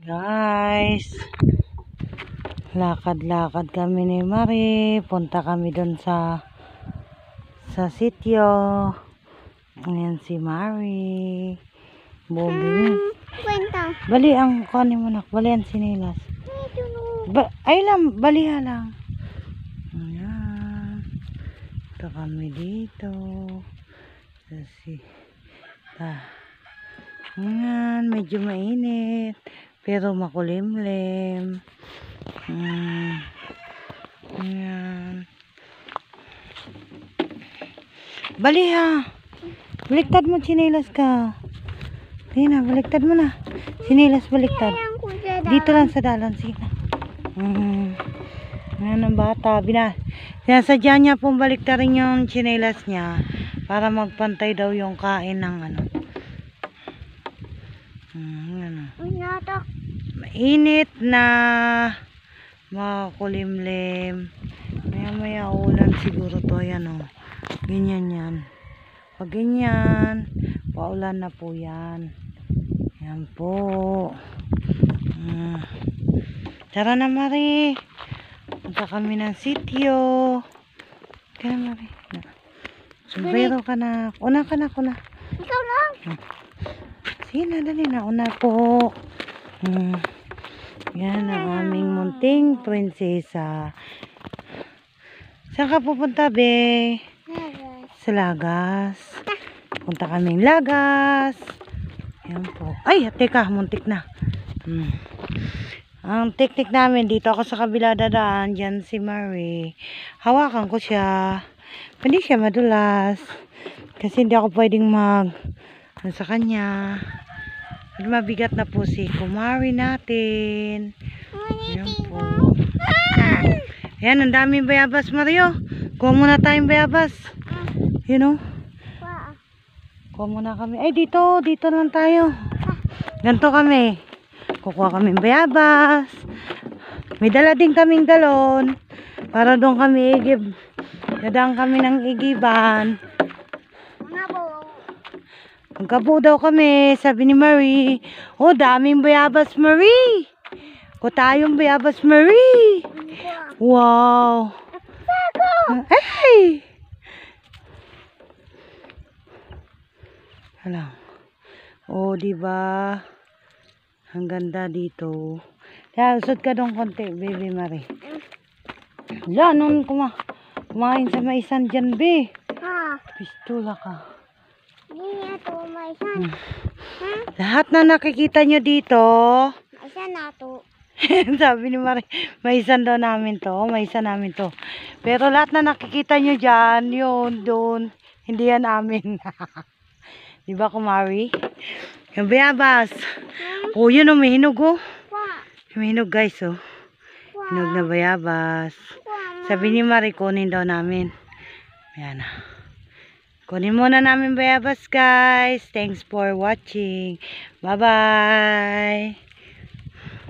Guys, lakad-lakad kami ni Marie. Punta kami doon sa sitio. Ayan si Marie. Bobing. Bali ang kunin mo na. Bali ang sinilas. Ay lang, baliha lang. Ayan. Ito kami dito. Ayan, medyo mainit. Pero makulimlim. Ayan. Baliha. Baliktad mo, sinilas ka. Tina, baliktad mo na. Sinilas, baliktad. Dito lang sa dalan. Sige na. Ayan ang bata. Sinasadya niya pong baliktarin yung sinilas niya para magpantay daw yung kain ng ano. Mainit na makulimlim. Maya ulan siguro to. Ayan o. Ganyan yan. Pag ganyan, paulan na po yan. Yan po. Tara na, Marie. Punta kami ng sityo. Kaya, Marie. Sombrero ka na. Una ka na, kuna. Ikaw lang. Sige na, dali na. Una po. Yan ang aming munting prinsesa. Saan ka pupunta, be? Sa Lagas. Punta kaming Lagas. Yan po. Ay, teka, muntik na. Ang teknik namin, dito ako sa kabila dadaan. Diyan si Marie. Hawakan ko siya. Hindi siya madulas. Kasi hindi ako pwedeng sa kanya. Mabigat na po si Kumari natin. Yan po. Ayan, ang daming bayabas, Mario. Kuha muna tayong bayabas. You know? Kuha muna kami. Ay, dito lang tayo. Ganito kami. Kukuha kami bayabas. May dala din kaming galon. Para doon kami igib. Dadaan kami ng igiban. Magkabuo daw kami. Sabi ni Marie. Oh, daming bayabas, Marie. Kuha tayong bayabas, Marie. Wow. Ay! Hala. Oh, diba? Ang ganda dito. Kaya, usod ka doon konti, baby Marie. Hala, nung kumain sa maisan dyan, be. Pistula ka. Hindi ito, maisan. Lahat na nakikita nyo dito. Maisan na ito. Sabi ni Marie, maisan daw namin to. Maisan namin to. Pero lahat na nakikita nyo dyan, yun, doon. Hindi yan amin. Diba, Kumari? Yung bayabas. Oh, yun o, may hinog o. May hinog, guys, oh. Hinog na bayabas. Sabi ni Marie, kunin daw namin. Ayan na. Kunin muna namin bayabas, guys. Thanks for watching. Bye-bye.